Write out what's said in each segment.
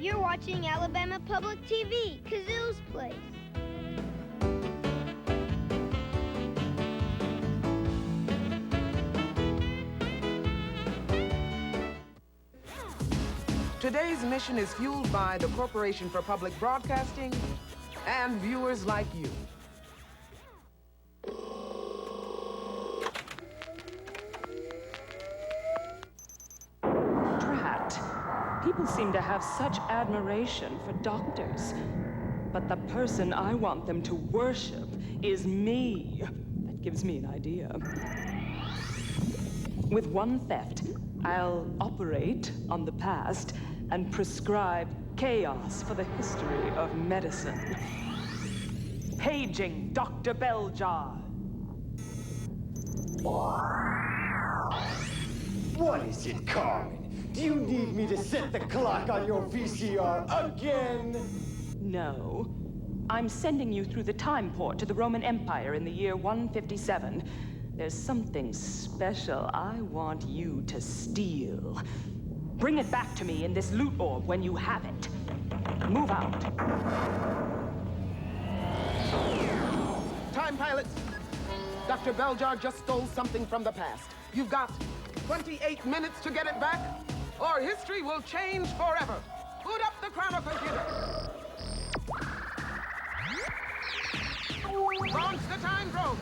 You're watching Alabama Public TV, Kazoo's Place. Today's mission is fueled by the Corporation for Public Broadcasting and viewers like you. Drat. People seem to have such admiration for doctors. But the person I want them to worship is me. That gives me an idea. With one theft, I'll operate on the past and prescribe chaos for the history of medicine. Paging Dr. Belljar. What is it, Carmen? Do you need me to set the clock on your VCR again? No. I'm sending you through the time port to the Roman Empire in the year 157. There's something special I want you to steal. Bring it back to me in this loot orb when you have it. Move out. Time pilots! Dr. Belljar just stole something from the past. You've got 28 minutes to get it back, or history will change forever. Boot up the chrono computer. Launch the time probes.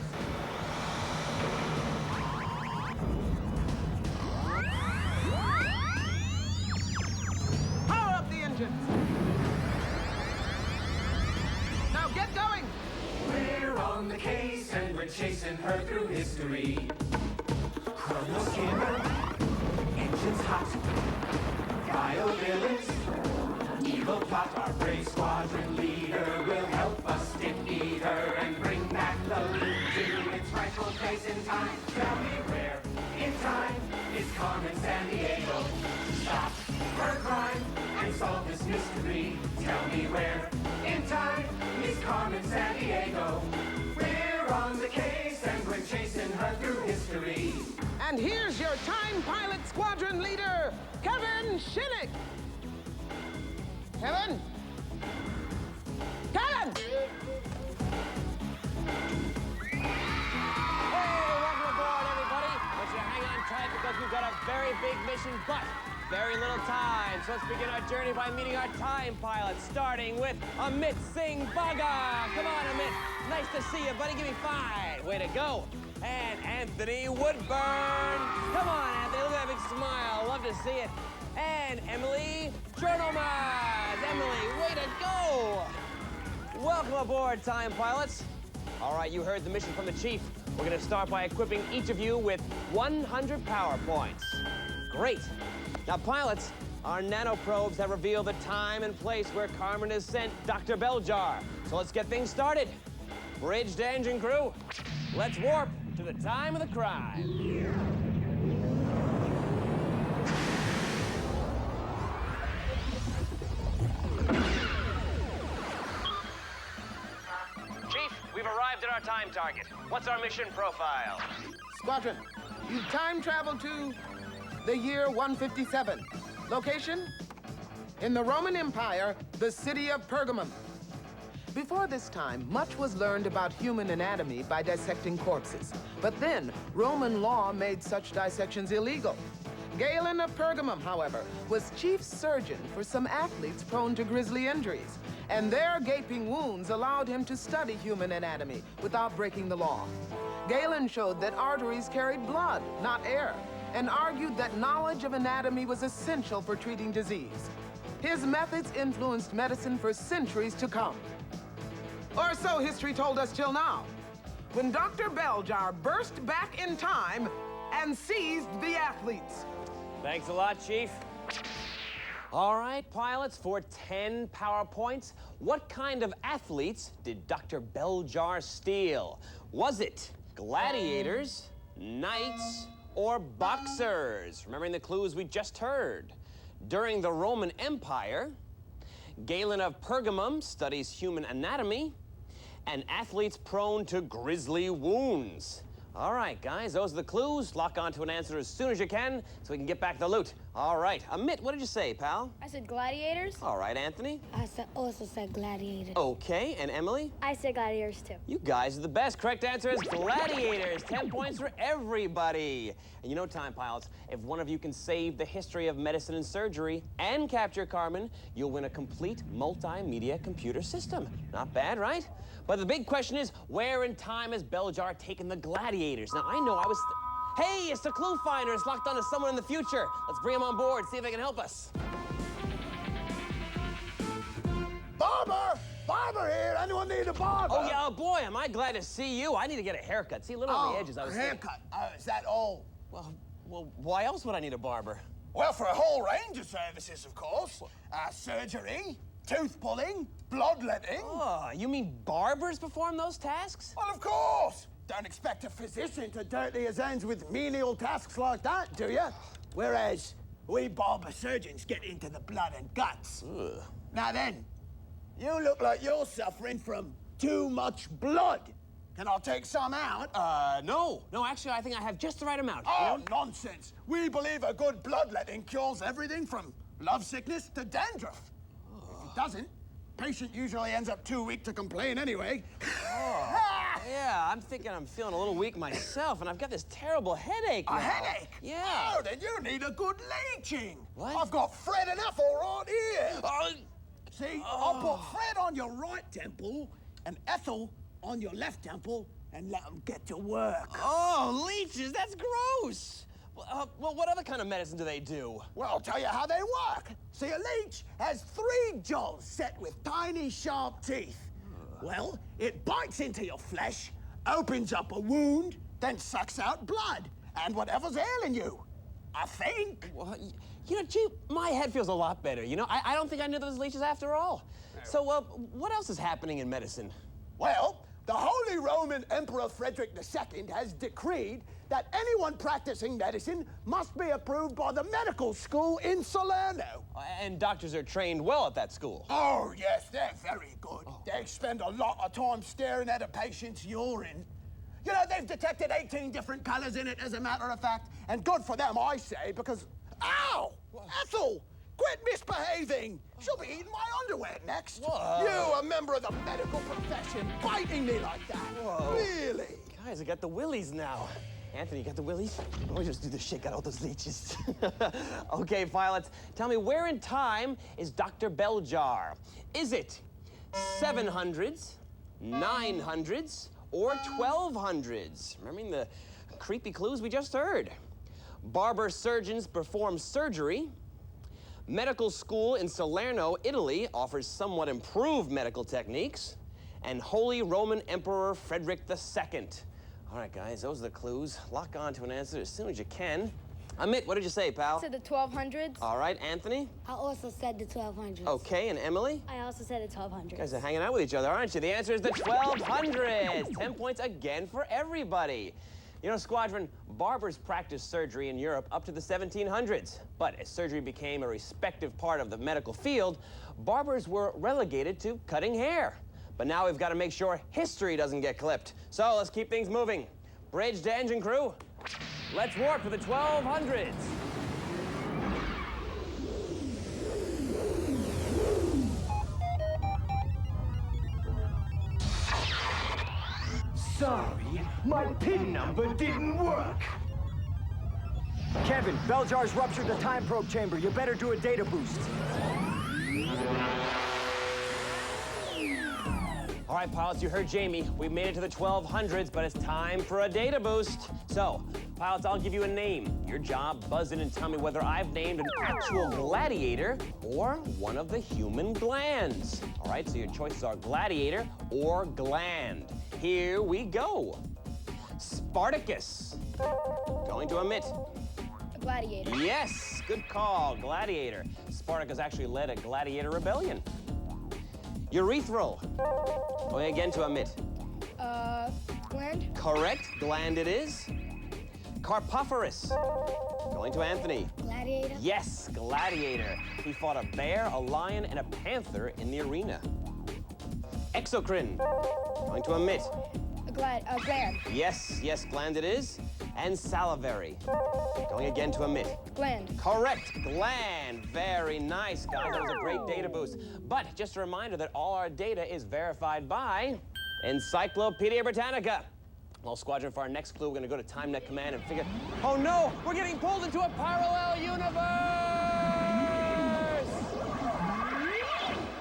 Power up the engines. Now get going. We're on the case and we're chasing her through history. Chrono skimmer, engines hot, bio-villains, evil plot. Our brave squadron leader will help us defeat her and bring back the loot to its rightful place in time. Tell me where in time is Carmen Sandiego? Stop her crime and solve this mystery. Tell me where in time is Carmen Sandiego? We're on the case and we're chasing her through history. And here's your time pilot squadron leader, Kevin Shinnick. Kevin? Kevin! Hey, welcome aboard, everybody. Want you to hang on tight because we've got a very big mission, but very little time. So let's begin our journey by meeting our time pilots, starting with Amit Singh Baga. Come on, Amit. Nice to see you, buddy. Give me 5. Way to go. And Anthony Woodburn. Come on, Anthony. Look at that big smile. Love to see it. And Emily Chernomaz. Emily, way to go. Welcome aboard, time pilots. All right, you heard the mission from the chief. We're going to start by equipping each of you with 100 power points. Great. Now, pilots, our nanoprobes have revealed the time and place where Carmen has sent Dr. Belljar. So let's get things started. Bridge to engine crew. Let's warp to the time of the crime. Chief, we've arrived at our time target. What's our mission profile? Squadron, you've time traveled to the year 157. Location? In the Roman Empire, the city of Pergamum. Before this time, much was learned about human anatomy by dissecting corpses. But then, Roman law made such dissections illegal. Galen of Pergamum, however, was chief surgeon for some athletes prone to grisly injuries, and their gaping wounds allowed him to study human anatomy without breaking the law. Galen showed that arteries carried blood, not air, and argued that knowledge of anatomy was essential for treating disease. His methods influenced medicine for centuries to come. Or so history told us till now, when Dr. Belljar burst back in time and seized the athletes. Thanks a lot, Chief. All right, pilots, for 10 power points, what kind of athletes did Dr. Belljar steal? Was it gladiators, knights, or boxers? Remembering the clues we just heard. During the Roman Empire, Galen of Pergamum studies human anatomy, and athletes prone to grisly wounds. All right, guys, those are the clues. Lock on to an answer as soon as you can so we can get back the loot. All right. Amit, what did you say, pal? I said gladiators. All right, Anthony. I also said gladiators. Okay, and Emily? I said gladiators too. You guys are the best. Correct answer is gladiators. 10 points for everybody. And you know, time pilots, if one of you can save the history of medicine and surgery and capture Carmen, you'll win a complete multimedia computer system. Not bad, right? But the big question is, where in time has Beljar taken the gladiators? Now, I know I was... Hey, it's the clue finder. It's locked onto someone in the future. Let's bring him on board, see if they can help us. Barber! Barber here! Anyone need a barber? Oh, yeah, boy, am I glad to see you. I need to get a haircut. See, a little on the edges. I was thinking- haircut. Is that all? Well, why else would I need a barber? Well, for a whole range of services, of course. Surgery, tooth pulling, bloodletting. Oh, you mean barbers perform those tasks? Well, of course. Don't expect a physician to dirty his hands with menial tasks like that, do you? Whereas we barber surgeons get into the blood and guts. Ugh. Now then, you look like you're suffering from too much blood. Can I take some out? No, actually, I think I have just the right amount. Oh, nonsense. We believe a good bloodletting cures everything from love sickness to dandruff. If it doesn't, patient usually ends up too weak to complain anyway. Yeah, I'm thinking I'm feeling a little weak myself, and I've got this terrible headache now. A headache? Yeah. Oh, then you need a good leeching. What? I've got Fred and Ethel right here. Oh, See, I'll put Fred on your right temple and Ethel on your left temple and let them get to work. oh, leeches, that's gross. Well, what other kind of medicine do they do? Well, I'll tell you how they work. See, a leech has 3 jaws set with tiny, sharp teeth. Well, it bites into your flesh, opens up a wound, then sucks out blood and whatever's ailing you. I think. Well, you know, gee, my head feels a lot better. You know, I don't think I knew those leeches after all. So, what else is happening in medicine? Well, the Holy Roman Emperor Frederick II has decreed that anyone practicing medicine must be approved by the medical school in Salerno. And doctors are trained well at that school. Oh, yes, they're very good. They spend a lot of time staring at a patient's urine. You know, they've detected 18 different colors in it, as a matter of fact. And good for them, I say, because... Ow! Ethel! Quit misbehaving! She'll be eating my underwear next. Whoa. You, a member of the medical profession, biting me like that. Whoa. Really? Guys, I got the willies now. Anthony, you got the willies? Let me just do this shit, got all those leeches. Okay, pilots, tell me, where in time is Dr. Beljar? Is it 700s, 900s, or 1200s? Remembering the creepy clues we just heard. Barber surgeons perform surgery. Medical school in Salerno, Italy offers somewhat improved medical techniques. And Holy Roman Emperor Frederick II. All right, guys, those are the clues. Lock on to an answer as soon as you can. Amit, what did you say, pal? I said the 1200s. All right, Anthony? I also said the 1200s. Okay, and Emily? I also said the 1200s. You guys are hanging out with each other, aren't you? The answer is the 1200s. 10 points again for everybody. You know, Squadron, barbers practiced surgery in Europe up to the 1700s. But as surgery became a respective part of the medical field, barbers were relegated to cutting hair. But now we've got to make sure history doesn't get clipped. So let's keep things moving. Bridge to engine crew. Let's warp to the 1200s. Sorry, my PIN number didn't work. Kevin, Beljar's ruptured the time probe chamber. You better do a data boost. All right, pilots, you heard Jamie. We made it to the 1200s, but it's time for a data boost. So, pilots, I'll give you a name. Your job, buzz in and tell me whether I've named an actual gladiator or one of the human glands. All right, so your choices are gladiator or gland. Here we go. Spartacus. Going to Amit. A gladiator. Yes, good call, gladiator. Spartacus actually led a gladiator rebellion. Urethral. Going again to Amit. Gland. Correct, gland it is. Carpophorus. Going to Anthony. Gladiator. Yes, gladiator. He fought a bear, a lion, and a panther in the arena. Exocrine. Going to Amit. A Gland. Yes, gland it is. And salivary. Going again to omit. Gland. Correct, gland. Very nice, guys. That was a great data boost. But just a reminder that all our data is verified by Encyclopedia Britannica. Well, Squadron, for our next clue, we're gonna go to TimeNet Command and figure... Oh no, we're getting pulled into a parallel universe!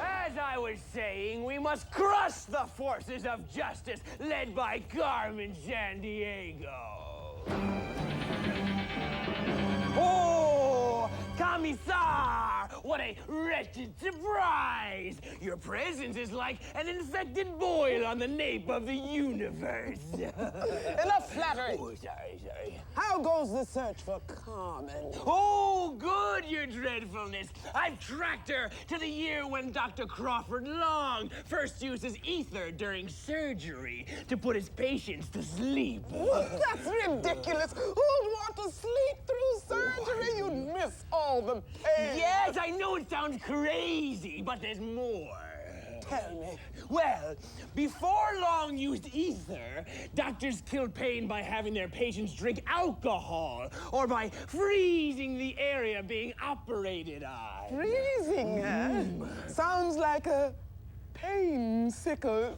As I was saying, we must crush the forces of justice led by Carmen Sandiego. Oh, Commissar! What a wretched surprise! Your presence is like an infected boil on the nape of the universe. Enough flattery. Oh, sorry. How goes the search for Carmen? Oh, good, your dreadfulness. I've tracked her to the year when Dr. Crawford Long first used his ether during surgery to put his patients to sleep. That's ridiculous. Who'd want to sleep through surgery? You'd miss all the pain. Yes, I know it sounds crazy, but there's more. Tell me. Well, before Long used ether, doctors killed pain by having their patients drink alcohol or by freezing the area being operated on. Freezing, huh? Sounds like a pain sickle.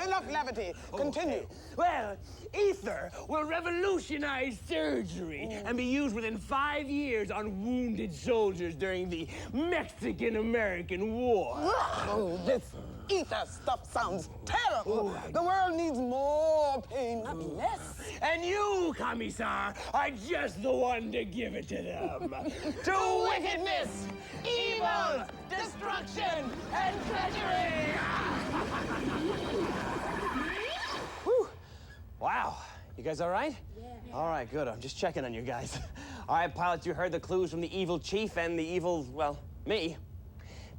Enough levity. Continue. Okay. Well, ether will revolutionize surgery and be used within 5 years on wounded soldiers during the Mexican-American War. Oh, this ether stuff sounds terrible. The world needs more pain, not less. And you, Commissar, are just the one to give it to them. To wickedness, evil, destruction, and treachery! Whew. Wow. You guys all right? Yeah. All right, good. I'm just checking on you guys. All right, pilots, you heard the clues from the evil chief and the evil, well, me.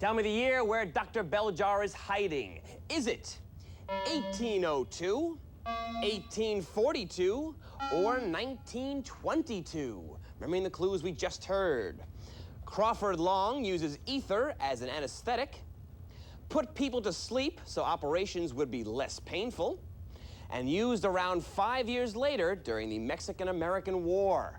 Tell me the year where Dr. Belljar is hiding. Is it 1802, 1842, or 1922? Remembering the clues we just heard. Crawford Long uses ether as an anesthetic, put people to sleep so operations would be less painful, and used around 5 years later during the Mexican-American War.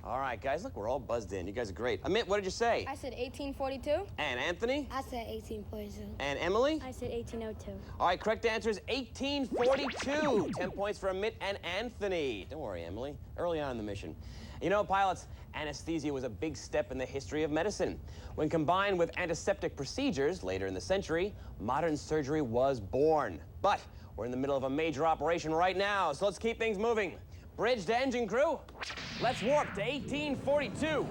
All right, guys, look, we're all buzzed in. You guys are great. Amit, what did you say? I said 1842. And Anthony? I said 1842. And Emily? I said 1802. All right, correct answer is 1842. 10 points for Amit and Anthony. Don't worry, Emily. Early on in the mission. You know, pilots, anesthesia was a big step in the history of medicine. When combined with antiseptic procedures later in the century, modern surgery was born. But we're in the middle of a major operation right now, so let's keep things moving. Bridge to engine crew. Let's warp to 1842.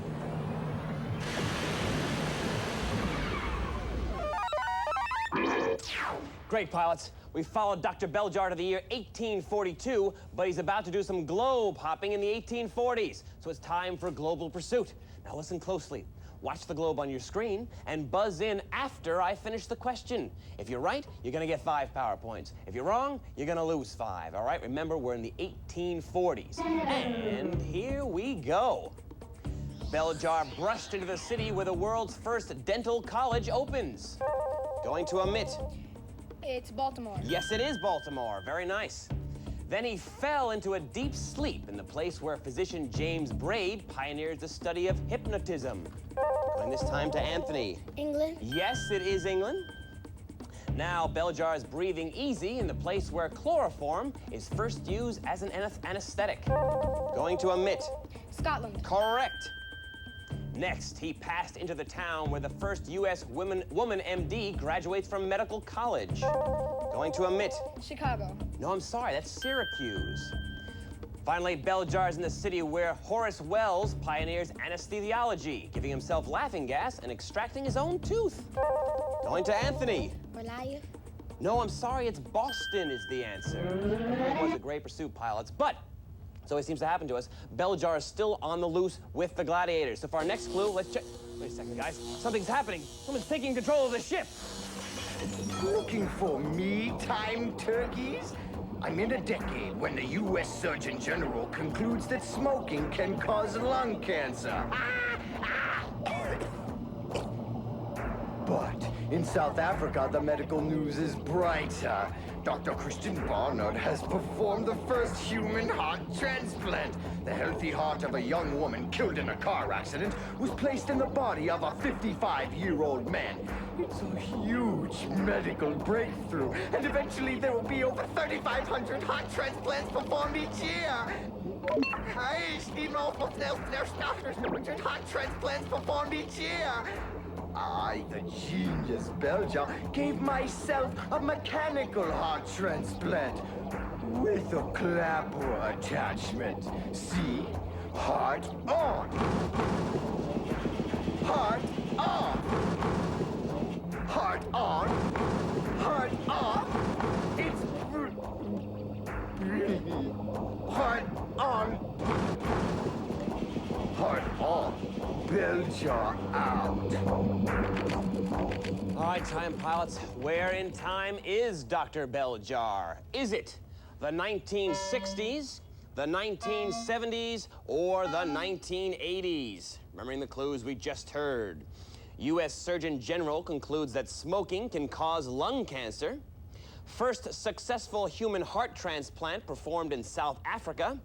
Great, pilots. We followed Dr. Belljar to the year 1842, but he's about to do some globe hopping in the 1840s. So it's time for global pursuit. Now listen closely. Watch the globe on your screen and buzz in after I finish the question. If you're right, you're gonna get 5 power points. If you're wrong, you're gonna lose 5, all right? Remember, we're in the 1840s. And here we go. Belljar brushed into the city where the world's first dental college opens. Going to Amit. It's Baltimore. Yes, it is Baltimore. Very nice. Then he fell into a deep sleep in the place where physician James Braid pioneered the study of hypnotism. Going this time to Anthony. England. Yes, it is England. Now, Belljar is breathing easy in the place where chloroform is first used as an anesthetic. Going to Amit. Scotland. Correct. Next, he passed into the town where the first U.S. woman MD graduates from medical college. Going to Amit. Chicago. No, I'm sorry, that's Syracuse. Finally, Belljar's in the city where Horace Wells pioneers anesthesiology, giving himself laughing gas and extracting his own tooth. Going to Anthony. Malaya. No, I'm sorry, it's Boston is the answer. It was a great pursuit, pilots, but so it seems to happen to us. Belljar is still on the loose with the gladiators. So for our next clue, let's check. Wait a second, guys. Something's happening. Someone's taking control of the ship. Looking for me-time turkeys? I'm in a decade when the U.S. Surgeon General concludes that smoking can cause lung cancer. But In South Africa, the medical news is brighter. Dr. Christian Barnard has performed the first human heart transplant. The healthy heart of a young woman killed in a car accident was placed in the body of a 55-year-old man. It's a huge medical breakthrough, and eventually there will be over 3,500 heart transplants performed each year. Hey, there's doctors, 100 heart transplants performed each year. I, the genius Belger, gave myself a mechanical heart transplant with a clapper attachment. See? Heart on. Heart off. Heart on. Heart off. It's heart on. Heart off. Belger out. All right, time pilots, where in time is Dr. Beljar? Is it the 1960s, the 1970s, or the 1980s? Remembering the clues we just heard. U.S. Surgeon General concludes that smoking can cause lung cancer. First successful human heart transplant performed in South Africa.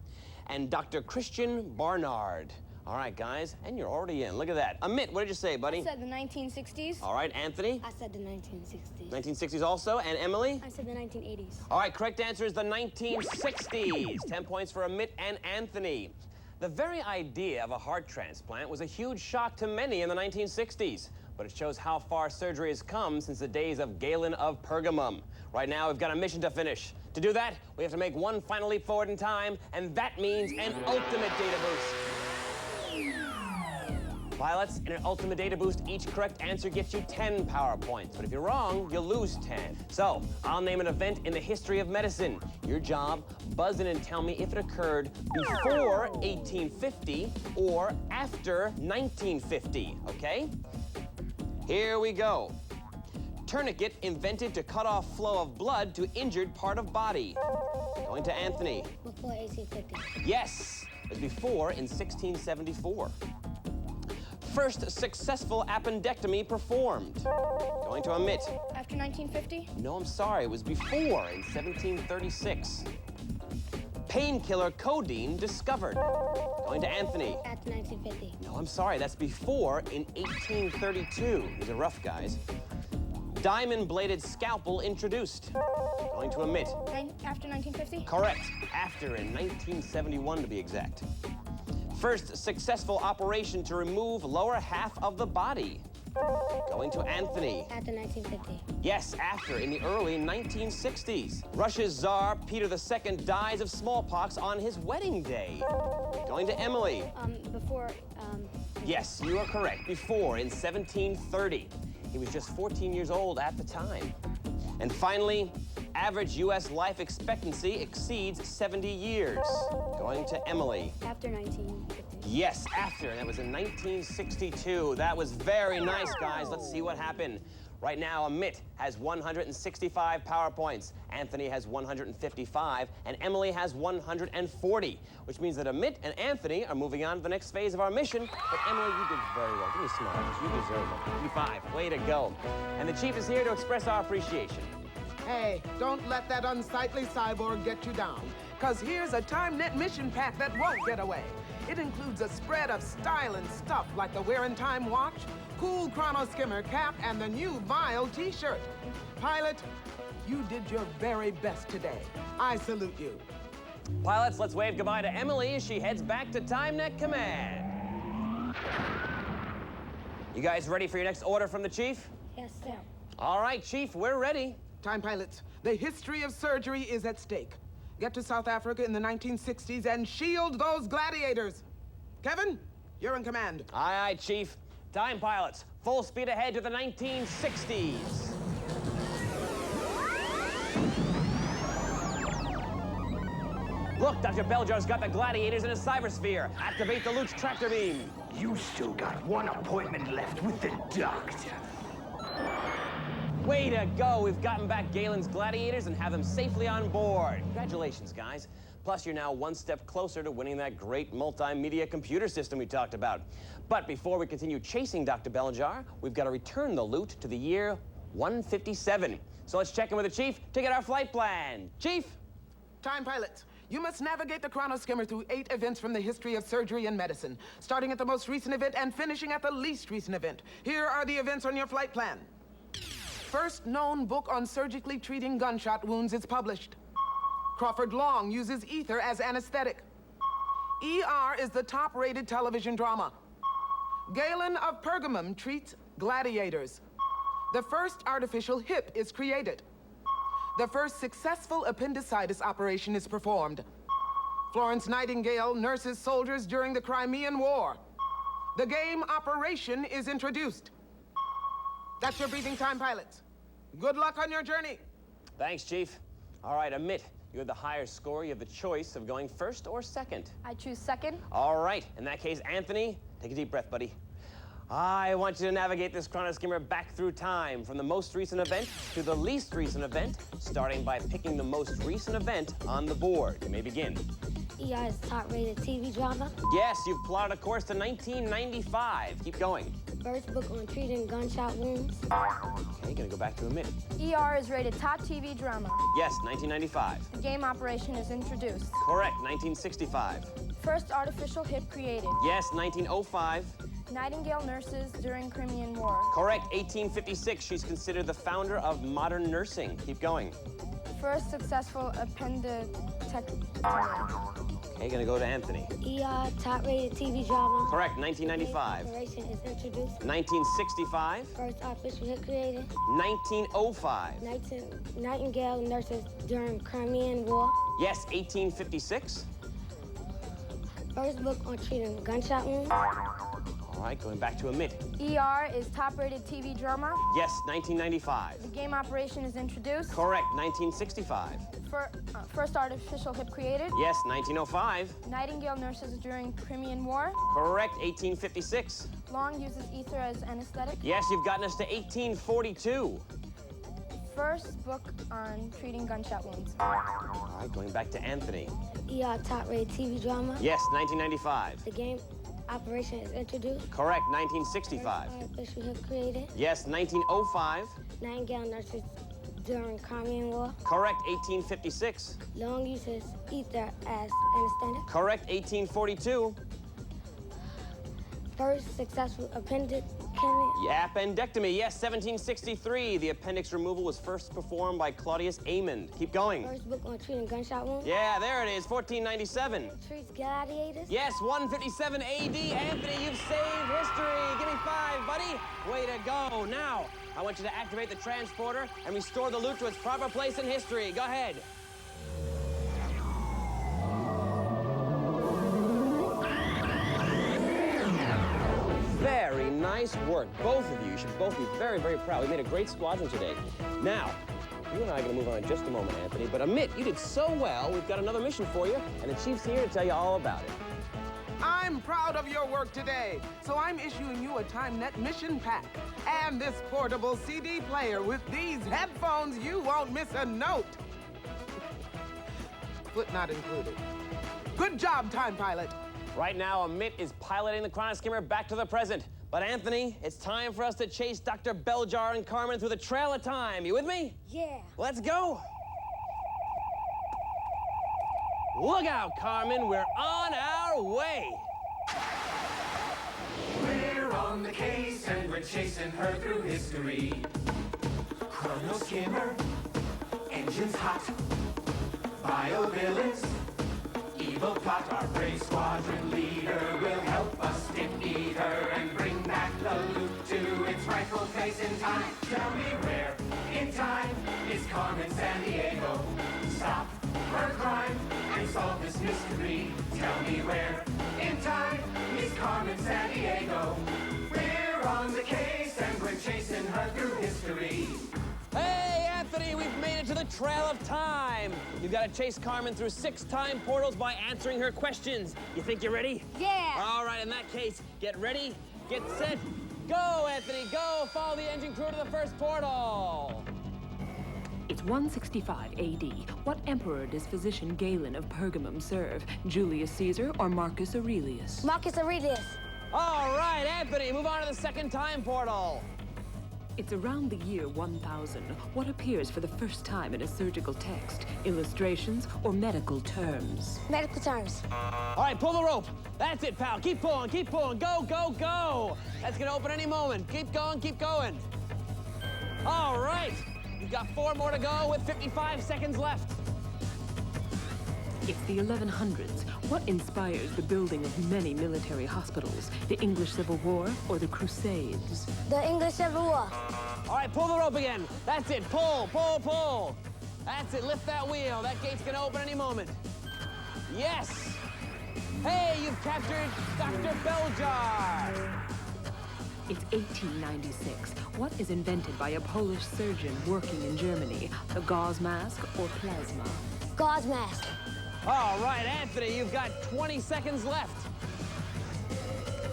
And Dr. Christian Barnard. All right, guys, and you're already in. Look at that. Amit, what did you say, buddy? I said the 1960s. All right, Anthony? I said the 1960s. 1960s also. And Emily? I said the 1980s. All right, correct answer is the 1960s. 10 points for Amit and Anthony. The very idea of a heart transplant was a huge shock to many in the 1960s, but it shows how far surgery has come since the days of Galen of Pergamum. Right now, we've got a mission to finish. To do that, we have to make one final leap forward in time, and that means an ultimate data boost. Pilots, in an ultimate data boost, each correct answer gets you 10 power points. But if you're wrong, you'll lose 10. So, I'll name an event in the history of medicine. Your job, buzz in and tell me if it occurred before 1850 or after 1950, okay? Here we go. Tourniquet invented to cut off flow of blood to injured part of body. Going to Anthony. Before 1850. Yes, it was before in 1674. First successful appendectomy performed. Going to Amit. After 1950? No, I'm sorry, it was before in 1736. Painkiller codeine discovered. Going to Anthony. After 1950. No, I'm sorry, that's before in 1832. These are rough, guys. Diamond-bladed scalpel introduced. Going to Amit. After 1950? Correct. After in 1971 to be exact. First successful operation to remove lower half of the body. Going to Anthony. After 1950. Yes, after in the early 1960s. Russia's Tsar Peter II dies of smallpox on his wedding day. Going to Emily. Before, Yes, you are correct. Before in 1730. He was just 14 years old at the time. And finally, average U.S. life expectancy exceeds 70 years. Going to Emily. After 1950. Yes, after, and that was in 1962. That was very nice, guys. Let's see what happened. Right now, Amit has 165 power points, Anthony has 155, and Emily has 140, which means that Amit and Anthony are moving on to the next phase of our mission. But Emily, you did very well. Give me a smile. You deserve it. Give me 5. Way to go. And the Chief is here to express our appreciation. Hey, don't let that unsightly cyborg get you down. Because here's a TimeNet mission pack that won't get away. It includes a spread of style and stuff like the Wear in Time watch, cool chrono skimmer cap, and the new Vile t-shirt. Pilot, you did your very best today. I salute you. Pilots, let's wave goodbye to Emily as she heads back to TimeNet Command. You guys ready for your next order from the Chief? Yes, sir. All right, Chief, we're ready. Time pilots, the history of surgery is at stake. Get to South Africa in the 1960s and shield those gladiators. Kevin, you're in command. Aye, aye, Chief. Time pilots, full speed ahead to the 1960s. Look, Dr. Beljar's got the gladiators in a cybersphere. Activate the Luke's tractor beam. You still got one appointment left with the doctor. Way to go. We've gotten back Galen's gladiators and have them safely on board. Congratulations, guys. Plus, you're now one step closer to winning that great multimedia computer system we talked about. But before we continue chasing Dr. Beljar, we've got to return the loot to the year 157. So let's check in with the Chief to get our flight plan. Chief? Time pilots, you must navigate the chronoskimmer through 8 events from the history of surgery and medicine, starting at the most recent event and finishing at the least recent event. Here are the events on your flight plan. First known book on surgically treating gunshot wounds is published. Crawford Long uses ether as anesthetic. ER is the top-rated television drama. Galen of Pergamum treats gladiators. The first artificial hip is created. The first successful appendicitis operation is performed. Florence Nightingale nurses soldiers during the Crimean War. The game Operation is introduced. That's your breathing time, pilots. Good luck on your journey. Thanks, Chief. All right, admit, you have the higher score. You have the choice of going first or second. I choose second. All right, in that case, Anthony, take a deep breath, buddy. I want you to navigate this chronoskimmer back through time, from the most recent event to the least recent event, starting by picking the most recent event on the board. You may begin. ER is top-rated TV drama. Yes, you've plotted a course to 1995. Keep going. First book on treating gunshot wounds. Okay, gonna go back to Amit. ER is rated top TV drama. Yes, 1995. The game Operation is introduced. Correct, 1965. First artificial hip created. Yes, 1905. Nightingale nurses during Crimean War. Correct, 1856. She's considered the founder of modern nursing. Keep going. First successful appendectomy. Okay, gonna go to Anthony. ER, top-rated TV drama. Correct, 1995. Operation is introduced. 1965. First artificial hip created. 1905. Nightingale nurses during Crimean War. Yes, 1856. First book on treating gunshot wounds. All right, going back to Amit. ER is top-rated TV drama. Yes, 1995. The game Operation is introduced. Correct, 1965. First artificial hip created. Yes, 1905. Nightingale nurses during Crimean War. Correct, 1856. Long uses ether as anesthetic. Yes, you've gotten us to 1842. First book on treating gunshot wounds. All right, going back to Anthony. ER, top-rated TV drama. Yes, 1995. The game Operation is introduced. Correct, 1965. First artificial hip created. Yes, 1905. Nightingale nurses during Crimean War. Correct, 1856. Long uses ether as anesthetic. Correct, 1842. First successful appendectomy. Yeah, appendectomy, yes, 1763. The appendix removal was first performed by Claudius Amond. Keep going. First book on treating gunshot wounds. Yeah, there it is, 1497. Treats gladiators. Yes, 157 AD. Anthony, you've saved history. Give me 5, buddy. Way to go. Now, I want you to activate the transporter and restore the loot to its proper place in history. Go ahead. Very nice work, both of you. You should both be very, very proud. We made a great squadron today. Now, you and I are going to move on in just a moment, Anthony. But Amit, you did so well. We've got another mission for you, and the Chief's here to tell you all about it. I'm proud of your work today, so I'm issuing you a TimeNet mission pack and this portable CD player. With these headphones, you won't miss a note. Foot not included. Good job, Time Pilot. Right now, Amit is piloting the chronoskimmer back to the present. But Anthony, it's time for us to chase Dr. Beljar and Carmen through the trail of time. You with me? Yeah. Let's go. Look out, Carmen. We're on our way. We're on the case and we're chasing her through history. Chronoskimmer, engines hot, bio-villains, evil plot. Our brave squadron leader will help us defeat her and bring back the loot to its rightful place in time. Tell me where in time is Carmen Sandiego? Stop her crime and solve this mystery. Tell me where in time is Carmen Sandiego? We're on the case and we're chasing her through history. Hey, Anthony, we've made it to the trail of time. You've got to chase Carmen through 6 time portals by answering her questions. You think you're ready? Yeah. All right, in that case, get ready, get set, go, Anthony, go. Follow the engine crew to the first portal. It's 165 AD. What emperor does physician Galen of Pergamum serve? Julius Caesar or Marcus Aurelius? Marcus Aurelius. All right, Anthony, move on to the second time portal. It's around the year 1000. What appears for the first time in a surgical text? Illustrations or medical terms? Medical terms. All right, pull the rope. That's it, pal. Keep pulling, keep pulling. Go, go, go. That's gonna open any moment. Keep going, keep going. All right. You've got 4 more to go with 55 seconds left. It's the 1100s. What inspires the building of many military hospitals? The English Civil War or the Crusades? The English Civil War. All right, pull the rope again. That's it. Pull, pull, pull. That's it. Lift that wheel. That gate's gonna open any moment. Yes. Hey, you've captured Dr. Beljar. It's 1896. What is invented by a Polish surgeon working in Germany? The gauze mask or plasma? Gauze mask. All right, Anthony, you've got 20 seconds left.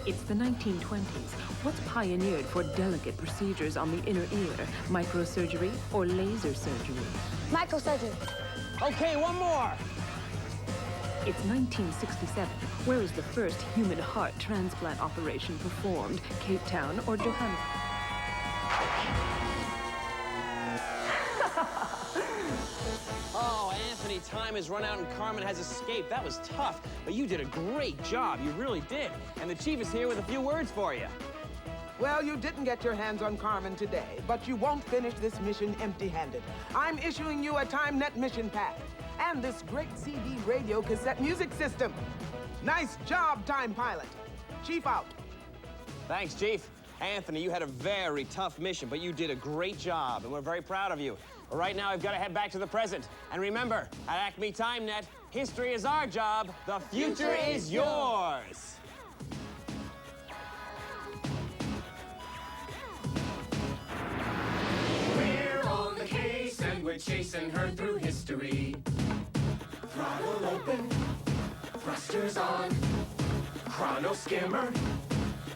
It's the 1920s. What's pioneered for delicate procedures on the inner ear? Microsurgery or laser surgery? Microsurgery. Okay, one more. It's 1967. Where is the first human heart transplant operation performed? Cape Town or Johannesburg? Oh, Anthony, time has run out and Carmen has escaped. That was tough, but you did a great job. You really did. And the chief is here with a few words for you. Well, you didn't get your hands on Carmen today, but you won't finish this mission empty-handed. I'm issuing you a TimeNet mission pack and this great CD radio cassette music system. Nice job, Time Pilot. Chief out. Thanks, Chief. Anthony, you had a very tough mission, but you did a great job, and we're very proud of you. But right now, I've got to head back to the present. And remember, at Acme TimeNet, history is our job, the future is yours. We're on the case and we're chasing her through history. Throttle open, thrusters on, chrono skimmer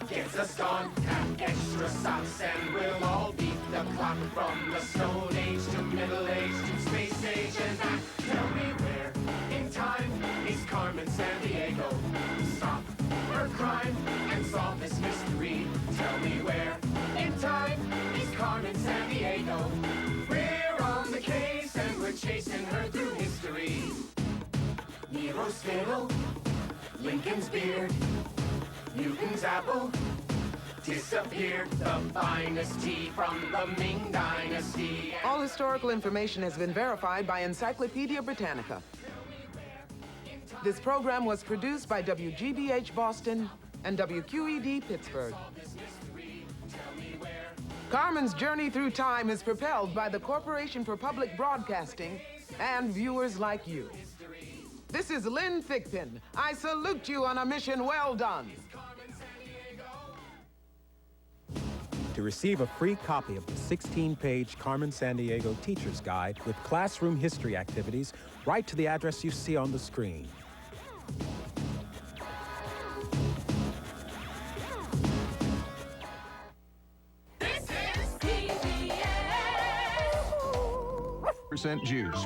gets us gone. Pack extra socks and we'll all beat the clock from the Stone Age to Middle Age to Space Age and back. Tell me where in time is Carmen Sandiego? Stop her crime and solve this mystery. Tell me where in time is Carmen Sandiego? We're on the case and we're chasing her through history. Nero's fiddle, Lincoln's beard, Newton's apple disappeared. The finest tea from the Ming Dynasty. All historical information has been verified by Encyclopedia Britannica. This program was produced by WGBH Boston and WQED Pittsburgh. Carmen's journey through time is propelled by the Corporation for Public Broadcasting and viewers like you. This is Lynn Thigpen. I salute you on a mission well done. To receive a free copy of the 16-page Carmen Sandiego Teacher's Guide with classroom history activities, write to the address you see on the screen. This is PBS. % juice.